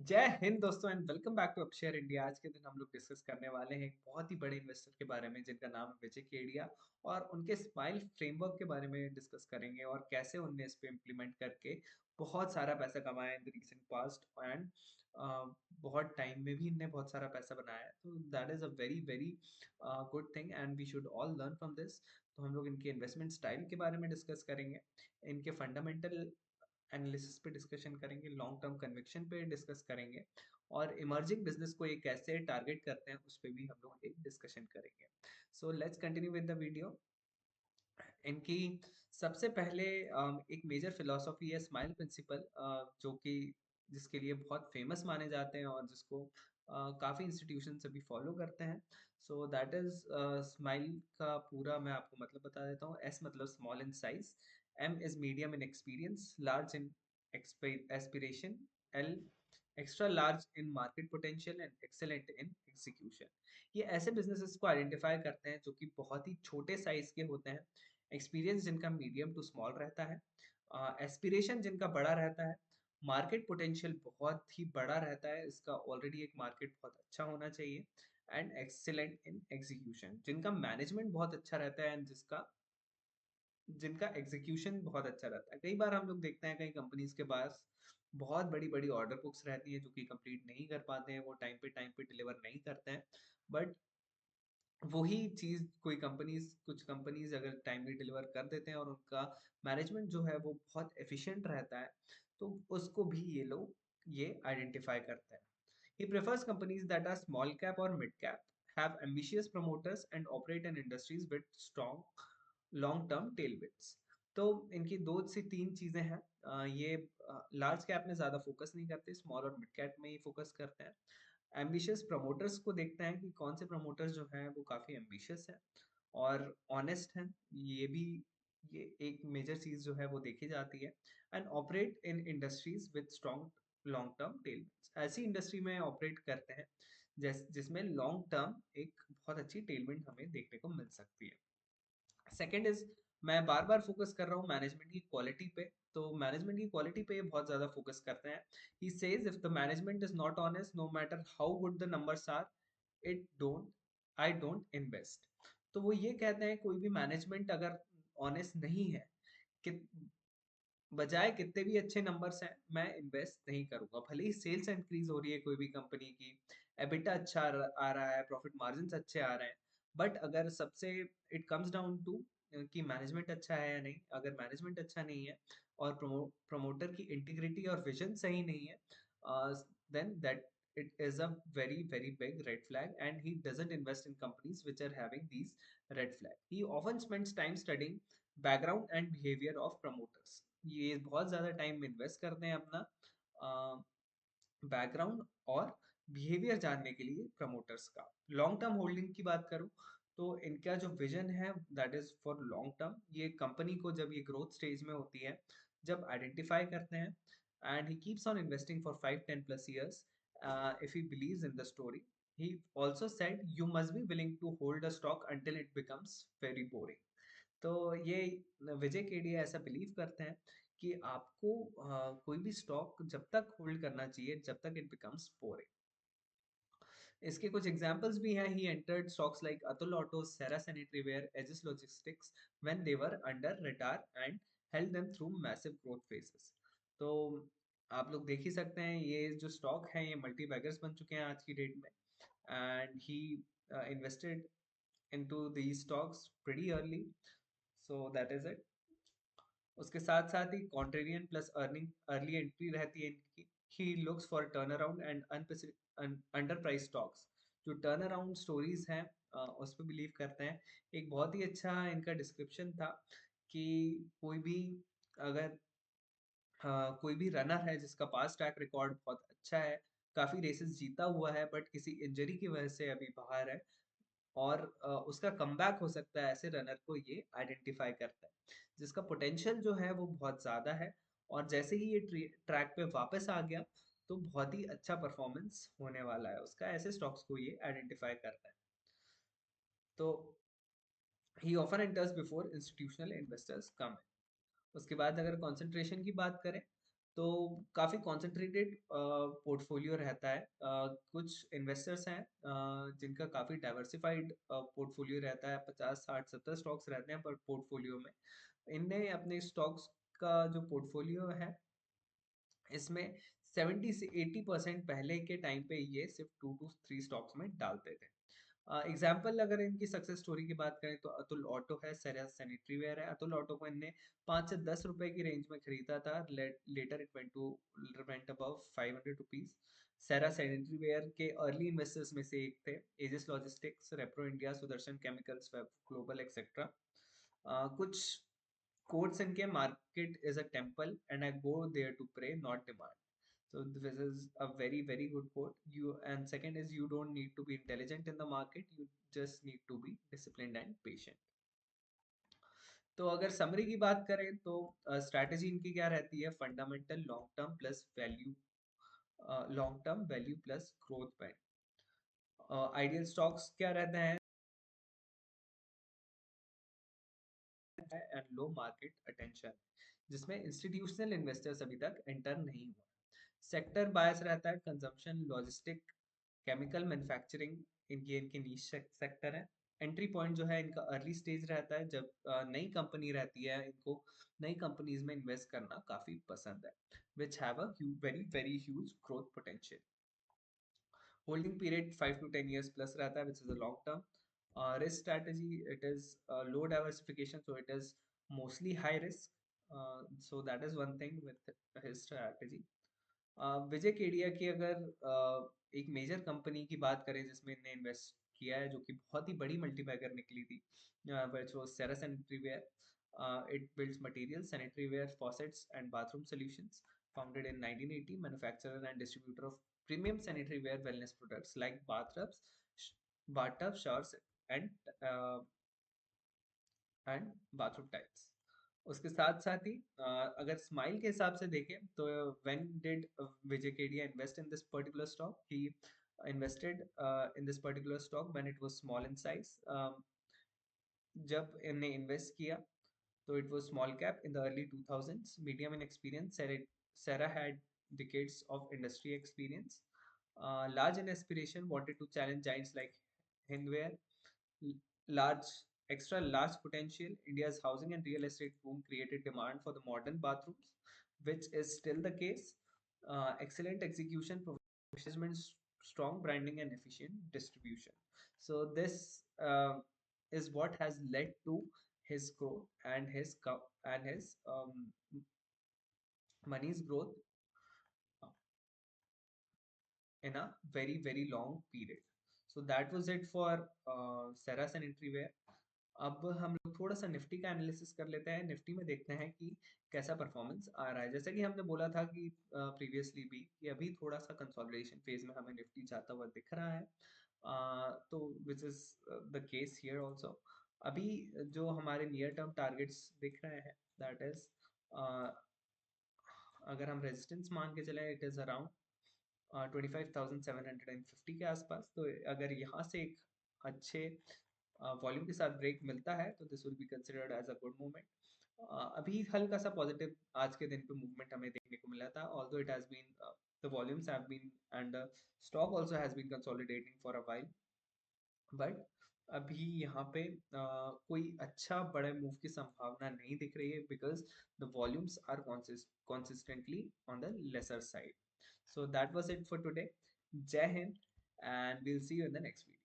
जय हिंद दोस्तों एंड वेलकम बैक टू अपशेयर इंडिया। आज के दिन हम लोग डिस्कस करने वाले हैं एक बहुत ही बड़े इन्वेस्टर के बारे में जिनका नाम है विजय केडिया। और उनके स्माइल फ्रेमवर्क के बारे में डिस्कस करेंगे और कैसे उनने इस पे इम्प्लीमेंट करके बहुत सारा पैसा कमाया in the recent past and बहुत टाइम में भी इनने बहुत सारा पैसा बनाया है। तो that is a very very good thing and we should all learn from this. तो हम लोग इनके इन्वेस्टमेंट स्टाइल के बारे में डिस्कस करेंगे, इनके फंडामेंटल एनालिसिस पे डिस्कशन करेंगे, लॉन्ग टर्म कन्विक्शन पे डिस्कस करेंगे और इमर्जिंग बिजनेस को ये कैसे टारगेट करते हैं उस पे भी हम लोग एक डिस्कशन करेंगे। So let's continue with the video. इनकी सबसे पहले एक मेजर फिलोसॉफी है स्माइल प्रिंसिपल, जो कि जिसके लिए बहुत फेमस माने जाते हैं और जिसको काफ़ी इंस्टीट्यूशन अभी फॉलो करते हैं। सो दैट इज स्माइल का पूरा मैं आपको मतलब बता देता हूँ। एस मतलब small in size, M is medium in experience, large in aspiration, L extra large in market potential and excellent in execution. ये ऐसे बिजनेसेस को आइडेंटिफाई करते हैं जो कि बहुत ही छोटे साइज के होते हैं, एक्सपीरियंस जिनका मीडियम टू स्मॉल रहता है, एस्पिरेशन जिनका बड़ा रहता है, मार्केट पोटेंशियल बहुत ही बड़ा रहता है, इसका ऑलरेडी एक मार्केट बहुत अच्छा होना चाहिए, एंड एक्सीलेंट इन एग्जीक्यूशन जिनका मैनेजमेंट बहुत अच्छा रहता है एंड जिनका एग्जीक्यूशन बहुत अच्छा रहता है। कई बार हम लोग देखते हैं कई कंपनीज के पास बहुत बड़ी बड़ी ऑर्डर बुक्स रहती है जो कि कंप्लीट नहीं कर पाते हैं, वो टाइम पे डिलीवर नहीं करते हैं। बट वही चीज़ कोई कंपनीज कुछ कंपनीज अगर टाइमली डिलीवर कर देते हैं और उनका मैनेजमेंट जो है वो बहुत एफिशिएंट रहता है, तो उसको भी ये आइडेंटिफाई करते हैं। He prefers companies that are small cap और mid cap, have ambitious promoters and operate in industries with strong long term tailwinds. तो इनकी दो से तीन चीजें हैं। ये लार्ज कैप में ज्यादा फोकस नहीं करते, स्मॉल और मिड कैप में ही फोकस करते हैं। एम्बिशियस प्रमोटर्स को देखते हैं कि कौन से प्रमोटर्स जो हैं वो काफ़ी एम्बिशियस हैं और ऑनेस्ट हैं। ये भी ये एक मेजर चीज़ जो है वो देखी जाती है। And operate in industries with strong long term tailwinds, ऐसी इंडस्ट्री में ऑपरेट करते हैं जिसमें लॉन्ग टर्म एक बहुत अच्छी टेलविंड हमें देखने को मिल सकती है। सेकंड इज, मैं बार बार फोकस कर रहा हूँ मैनेजमेंट की क्वालिटी पे। तो मैनेजमेंट की क्वालिटी पे ये बहुत ज़्यादा फोकस करते हैं। He says if the management is not honest, no matter how good the numbers are, it don't I don't invest. तो वो ये कहते हैं कोई भी मैनेजमेंट अगर ऑनेस्ट नहीं है, कि बजाय कितने भी अच्छे नंबर्स हैं, मैं इन्वेस्ट नहीं करूंगा। भले ही सेल्स इंक्रीज हो रही है कोई भी कंपनी की, एबिटा अच्छा आ रहा है, प्रॉफिट मार्जिन अच्छे आ रहे हैं, बट अगर सबसे इट कम्स डाउन टू कि मैनेजमेंट अच्छा है या नहीं। अगर मैनेजमेंट अच्छा नहीं है और प्रमोटर की इंटीग्रिटी और विजन सही नहीं है, then that it is a very very big red flag, and he doesn't invest in companies which are having these red flag. He often spends time studying background and behavior of promoters. ये बहुत ज़्यादा time invest करते हैं अपना background और behaviour जानने के लिए प्रमोटर्स का। लॉन्ग टर्म होल्डिंग की बात करूं तो इनका जो विजन है that is for long term. ये कंपनी को जब ये ग्रोथ स्टेज में होती है, जब आइडेंटिफाई करते हैं, and he keeps on investing for 5-10 plus years if he believes in the story. He also said you must be willing to hold a stock until it becomes very boring. तो ये विजय केडिया ऐसा believe करते हैं कि आपको कोई भी stock जब तक होल्ड करना चाहिए जब तक इट बिकम्स बोरिंग। इसके कुछ एग्जांपल्स भी हैं। He entered stocks like Atul Auto, Cera Sanitaryware, Aegis Logistics when they were under radar and held them through massive growth phases. तो आप लोग देख ही सकते हैं ये जो स्टॉक है ये मल्टी बैगर्स बन चुके हैं आज की डेट में, and he invested into these stocks pretty early. So that is it. उसके साथ साथ ही contrarian plus earning early entry रहती है इनकी। He looks for turnaround and under price stocks. जो टर्न अराउंड स्टोरीज हैं उस पर बिलीव करते हैं। एक बहुत ही अच्छा इनका डिस्क्रिप्शन था कि कोई भी अगर कोई भी रनर है जिसका पास ट्रैक रिकॉर्ड बहुत अच्छा है, काफी रेसेस जीता हुआ है, बट किसी इंजरी की वजह से अभी बाहर है और उसका कमबैक हो सकता है, ऐसे रनर को ये आइडेंटिफाई करता है जिसका पोटेंशियल जो है वो बहुत ज़्यादा है। और जैसे ही ये ट्रैक पे वापस आ गया तो बहुत ही अच्छा परफॉर्मेंस होने वाला है उसका, ऐसे स्टॉक्स को ये आइडेंटिफाई करता है। तो he often enters before institutional investors come. उसके बाद अगर कंसंट्रेशन की बात करें तो काफ़ी कॉन्सेंट्रेटेड पोर्टफोलियो रहता है। कुछ इन्वेस्टर्स हैं जिनका काफ़ी डाइवर्सिफाइड पोर्टफोलियो रहता है, 50 60 70 स्टॉक्स रहते हैं पर पोर्टफोलियो में। इनने अपने स्टॉक्स का जो पोर्टफोलियो है इसमें 70 से 80% पहले के टाइम पे ये सिर्फ 2 to 3 स्टॉक्स में डालते थे। एग्जाम्पल अगर इनकी सक्सेस स्टोरी की बात करें तो अतुल ऑटो है, सेरा सैनिटरी वेयर है। अतुल ऑटो को इनने 5 से 10 रुपए की रेंज में खरीदा था, later it went above 500 rupees. Cera sanitary ware के अर्ली इन्वेस्टर्स में से एक थे। Aegis Logistics, Repro India, Sudarshan Chemicals, Web Global etcetera. कुछ quotes इनके, market is a temple and I go there to pray, not demand. So this is a very very good quote. You, and second is, you don't need to be intelligent in the market, you just need to be disciplined and patient. तो अगर summary की बात करें तो strategy इनकी क्या रहती है? Fundamental, long term value plus growth band. Ideal stocks क्या रहते हैं? एंड लो मार्केट अटेंशन, जिसमें इंस्टीट्यूशनल इन्वेस्टर्स अभी तक एंटर नहीं हुआ। सेक्टर बायस रहता है, कंजम्पशन, लॉजिस्टिक, केमिकल, मैन्युफैक्चरिंग, इनके नीश सेक्टर है। एंट्री पॉइंट जो है इनका अर्ली स्टेज रहता है, जब नई कंपनी रहती है, इनको नई कंपनीज में इन्वेस्ट करना काफी पसंद है, which have a very very huge growth potential. Holding period 5 to 10 years plus रहता है, which is a long term. Risk strategy, it is low diversification, so it is mostly high risk. So that is one thing with his strategy. विजय केडिया की अगर एक major company की बात करें जिसमें इन्हें इन्वेस्ट किया है, जो कि बहुत ही बड़ी मल्टीबैगर निकली थी, which was Cera Sanitary Ware. It builds materials, sanitary ware, faucets and bathroom solutions. Founded in 1980, manufacturer and distributor of premium sanitary ware wellness products like bathtubs, showers and uh, and bathroom tiles. उसके साथ साथ ही अगर smile के हिसाब से देखें तो when did Vijay Kedia invest in this particular stock? He invested in this particular stock when it was small in size. जब इन्हें इन्वेस्ट किया तो it was small cap in the early 2000s, medium in experience. Sarah had decades of industry experience. Large in aspiration, wanted to challenge giants like Hindware. Large, extra large potential. India's housing and real estate boom created demand for the modern bathrooms, which is still the case. Excellent execution, professionalism, strong branding, and efficient distribution. So this is what has led to his growth and his money's growth in a very very long period. So that was it for Sarah Sanitary Ware. अब हम लोग थोड़ा सा Nifty का analysis कर लेते हैं। Nifty में देखते हैं कि कैसा परफॉर्मेंस आ रहा है। जैसा कि हमने बोला था कि प्रीवियसली भी कि अभी थोड़ा सा कंसोलिडेशन फेज में हमें निफ्टी जाता हुआ दिख रहा है। तो which is the case here also. अभी जो हमारे नियर टर्म टारगेट्स दिख रहे हैं, दैट इज अगर हम रेजिस्टेंस मान के चले, इट इज अराउंड 25,750 के आसपास। तो अगर यहाँ से एक अच्छे वॉल्यूम के साथ ब्रेक मिलता है तो this will be considered as a good movement. अभी हल्का सा पॉजिटिव आज के दिन पे मूवमेंट हमें देखने को मिला था, although it has been the volumes have been and the stock also has been consolidating for a while, but अभी यहाँ पे कोई अच्छा बड़े मूव की संभावना नहीं दिख रही है, because the volumes are consistently on the lesser side. So that was it for today. Jai Hind, and we'll see you in the next video.